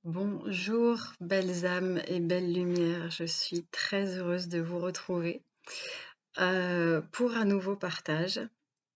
Bonjour, belles âmes et belles lumières. Je suis très heureuse de vous retrouver pour un nouveau partage.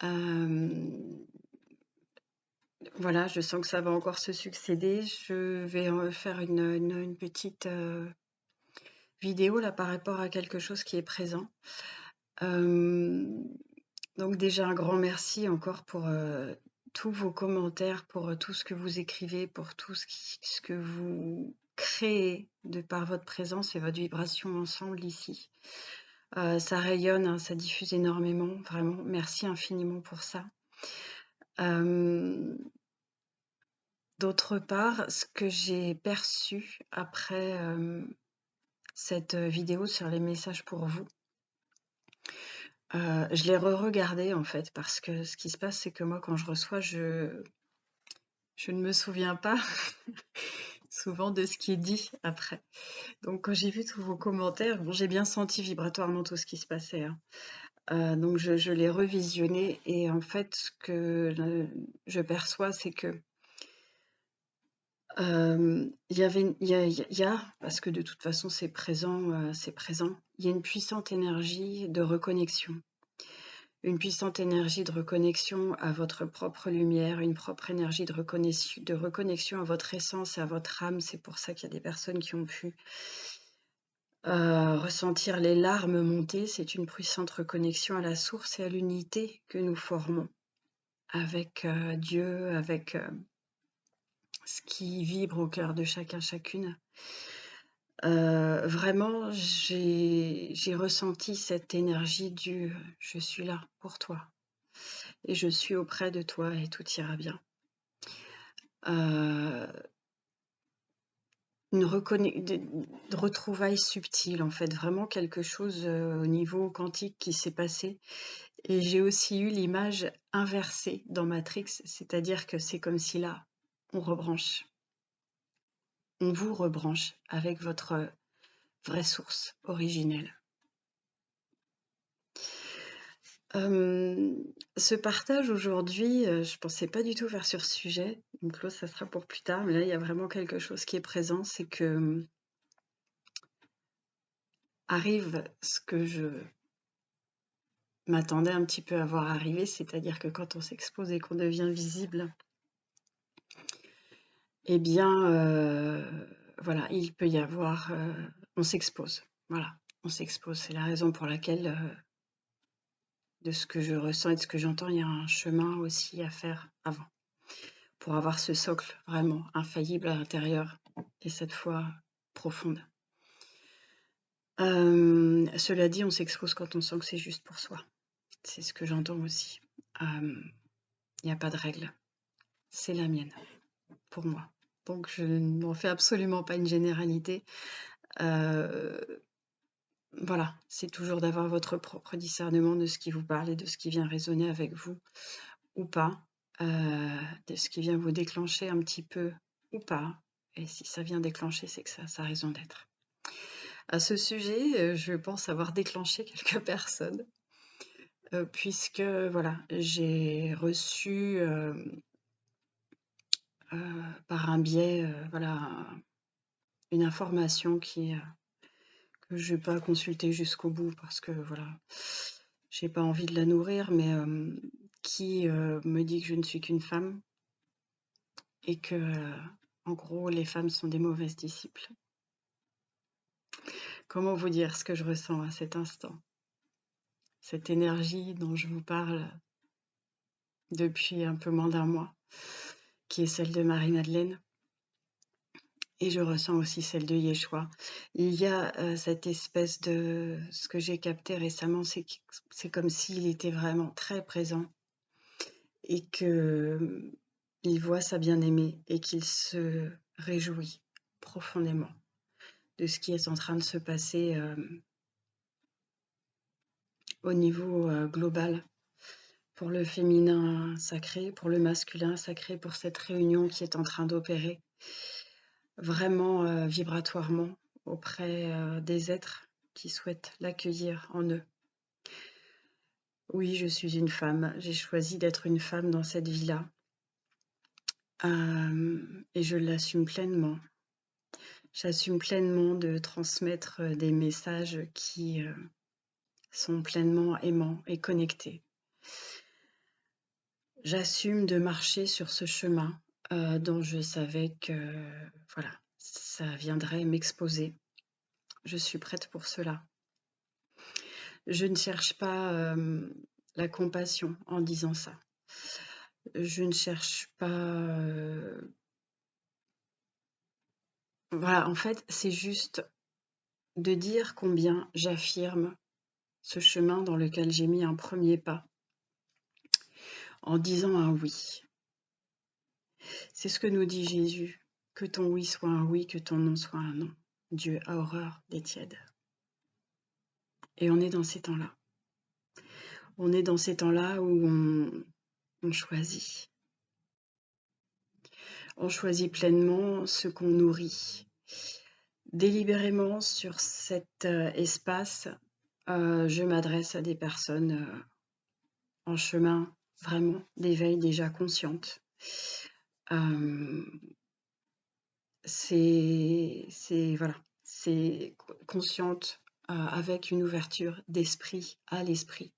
Hem, voilà, je sens que ça va encore se succéder. Je vais faire une petite vidéo là par rapport à quelque chose qui est présent. Hem, donc déjà un grand merci encore pour tous vos commentaires, pour tout ce que vous écrivez, pour tout ce que vous créez de par votre présence et votre vibration ensemble ici. Ça rayonne, hein, ça diffuse énormément, vraiment. Merci infiniment pour ça. D'autre part, ce que j'ai perçu après cette vidéo sur les messages pour vous, je l'ai re-regardé en fait, parce que ce qui se passe, c'est que moi, quand je reçois, je ne me souviens pas souvent de ce qui est dit après. Donc quand j'ai vu tous vos commentaires, bon, j'ai bien senti vibratoirement tout ce qui se passait, hein. Donc je l'ai revisionné et en fait, ce que je perçois, c'est que, il y avait il y a, parce que de toute façon c'est présent, il y a une puissante énergie de reconnexion. Une puissante énergie de reconnexion à votre propre lumière, une propre énergie de reconnexion à votre essence et à votre âme. C'est pour ça qu'il y a des personnes qui ont pu ressentir les larmes monter. C'est une puissante reconnexion à la source et à l'unité que nous formons avec Dieu, avec ce qui vibre au cœur de chacun, chacune. Vraiment, j'ai ressenti cette énergie du je suis là pour toi et je suis auprès de toi et tout ira bien. Une de retrouvailles subtiles, en fait, vraiment quelque chose au niveau quantique qui s'est passé. Et j'ai aussi eu l'image inversée dans Matrix, c'est-à-dire que c'est comme si là, on rebranche, on vous rebranche avec votre vraie source originelle. Ce partage aujourd'hui, je pensais pas du tout faire sur ce sujet, donc là, ça sera pour plus tard, mais là, il y a vraiment quelque chose qui est présent, c'est que arrive ce que je m'attendais un petit peu à voir arriver, c'est-à-dire que quand on s'expose et qu'on devient visible, eh bien, voilà, il peut y avoir, on s'expose, voilà, on s'expose. C'est la raison pour laquelle, de ce que je ressens et de ce que j'entends, il y a un chemin aussi à faire avant, pour avoir ce socle vraiment infaillible à l'intérieur et cette foi profonde. Cela dit, on s'expose quand on sent que c'est juste pour soi. C'est ce que j'entends aussi. Il n'y a pas de règle, c'est la mienne, pour moi. Donc je n'en fais absolument pas une généralité. Voilà, c'est toujours d'avoir votre propre discernement de ce qui vous parle et de ce qui vient résonner avec vous ou pas, de ce qui vient vous déclencher un petit peu ou pas. Et si ça vient déclencher, c'est que ça a raison d'être. À ce sujet, je pense avoir déclenché quelques personnes, puisque voilà, j'ai reçu par un biais, voilà, une information que je vais pas consulter jusqu'au bout parce que voilà, j'ai pas envie de la nourrir, mais qui me dit que je ne suis qu'une femme et que, en gros, les femmes sont des mauvaises disciples. Comment vous dire ce que je ressens à cet instant? Cette énergie dont je vous parle depuis un peu moins d'un mois, qui est celle de Marie-Madeleine. Et je ressens aussi celle de Yeshua. Il y a cette espèce de... Ce que j'ai capté récemment, c'est comme s'il était vraiment très présent et que il voit sa bien-aimée et qu'il se réjouit profondément de ce qui est en train de se passer au niveau global pour le féminin sacré, pour le masculin sacré, pour cette réunion qui est en train d'opérer vraiment vibratoirement auprès des êtres qui souhaitent l'accueillir en eux. Oui, je suis une femme. J'ai choisi d'être une femme dans cette vie-là. Et je l'assume pleinement. J'assume pleinement de transmettre des messages qui sont pleinement aimants et connectés. J'assume de marcher sur ce chemin dont je savais que voilà, ça viendrait m'exposer. Je suis prête pour cela. Je ne cherche pas la compassion en disant ça. Je ne cherche pas... Voilà, en fait, c'est juste de dire combien j'affirme ce chemin dans lequel j'ai mis un premier pas en disant un oui. C'est ce que nous dit Jésus, que ton oui soit un oui, que ton non soit un non. Dieu a horreur des tièdes. Et on est dans ces temps-là. On est dans ces temps-là où on choisit. On choisit pleinement ce qu'on nourrit. Délibérément sur cet espace, je m'adresse à des personnes en chemin vraiment d'éveil déjà conscientes. Voilà, c'est consciente avec une ouverture d'esprit à l'esprit.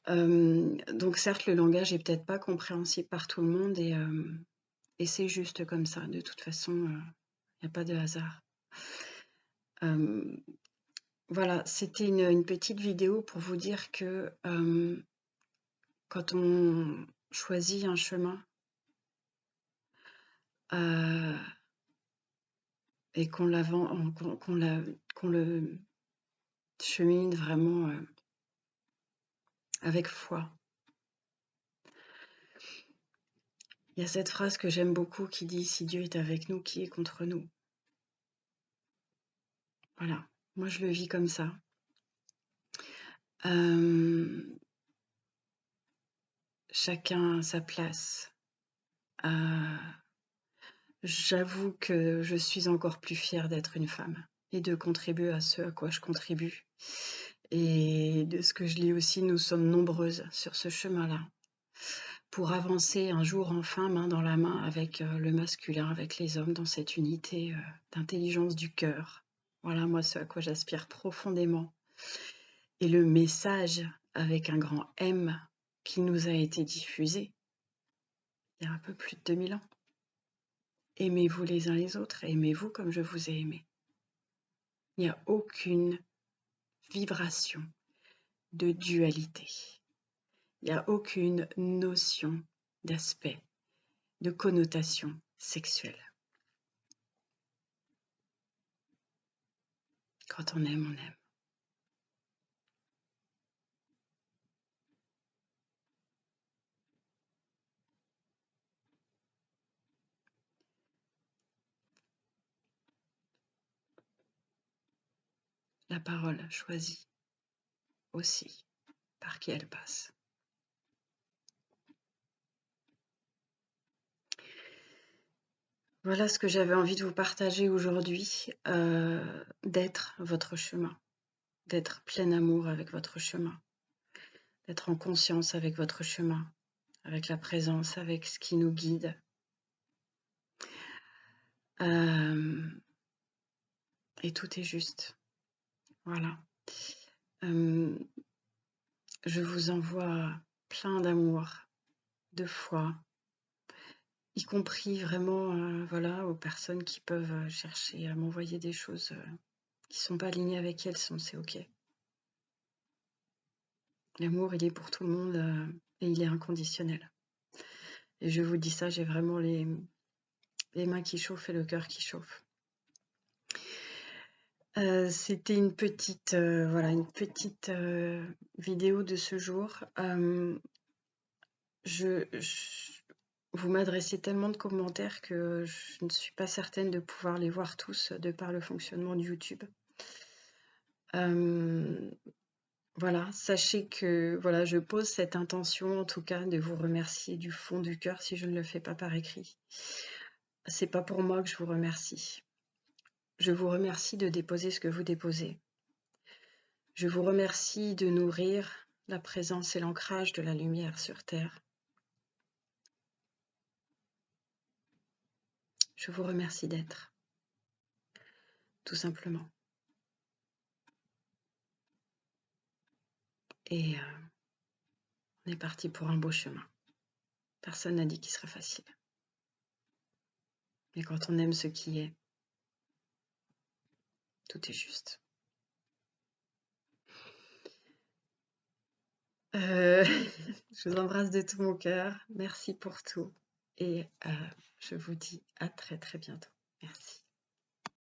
Donc certes, le langage est peut-être pas compréhensible par tout le monde et c'est juste comme ça. De toute façon, il n'y a pas de hasard. Voilà, c'était une petite vidéo pour vous dire que quand on choisit un chemin et qu'on le chemine vraiment avec foi. Il y a cette phrase que j'aime beaucoup qui dit « Si Dieu est avec nous, qui est contre nous ?» Voilà, moi je le vis comme ça. Chacun a sa place. J'avoue que je suis encore plus fière d'être une femme et de contribuer à ce à quoi je contribue. Et de ce que je lis aussi, nous sommes nombreuses sur ce chemin-là pour avancer un jour enfin main dans la main avec le masculin, avec les hommes dans cette unité d'intelligence du cœur. Voilà, moi, ce à quoi j'aspire profondément. Et le message avec un grand M qui nous a été diffusé il y a un peu plus de 2000 ans. Aimez-vous les uns les autres, aimez-vous comme je vous ai aimé. Il n'y a aucune vibration de dualité. Il n'y a aucune notion d'aspect, de connotation sexuelle. Quand on aime, on aime. La parole choisit aussi par qui elle passe. Voilà ce que j'avais envie de vous partager aujourd'hui, d'être votre chemin, d'être plein amour avec votre chemin, d'être en conscience avec votre chemin, avec la présence, avec ce qui nous guide. Et tout est juste. Voilà. Je vous envoie plein d'amour, de foi, y compris vraiment voilà, aux personnes qui peuvent chercher à m'envoyer des choses qui ne sont pas alignées avec qui elles sont, c'est ok. L'amour, il est pour tout le monde et il est inconditionnel. Et je vous dis ça, j'ai vraiment les mains qui chauffent et le cœur qui chauffe. C'était une petite, voilà, une petite vidéo de ce jour. Vous m'adressez tellement de commentaires que je ne suis pas certaine de pouvoir les voir tous de par le fonctionnement de YouTube. Voilà, sachez que voilà, je pose cette intention en tout cas de vous remercier du fond du cœur si je ne le fais pas par écrit. C'est pas pour moi que je vous remercie. Je vous remercie de déposer ce que vous déposez. Je vous remercie de nourrir la présence et l'ancrage de la lumière sur Terre. Je vous remercie d'être, tout simplement. Et on est parti pour un beau chemin. Personne n'a dit qu'il serait facile. Mais quand on aime ce qui est, tout est juste. Je vous embrasse de tout mon cœur. Merci pour tout. Et je vous dis à très très bientôt. Merci.